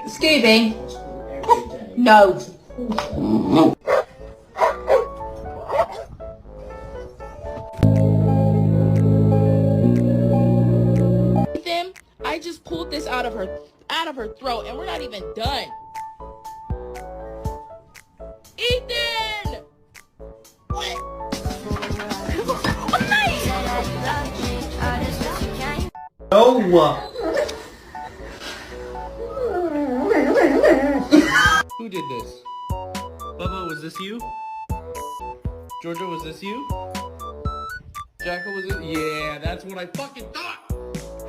Scooby. No. Ethan, I just pulled this out of her throat, and we're not even done. Ethan! What? No! Who did this? Bubba, was this you? Georgia, was this you? Jacko, was it? Yeah, that's what I fucking thought!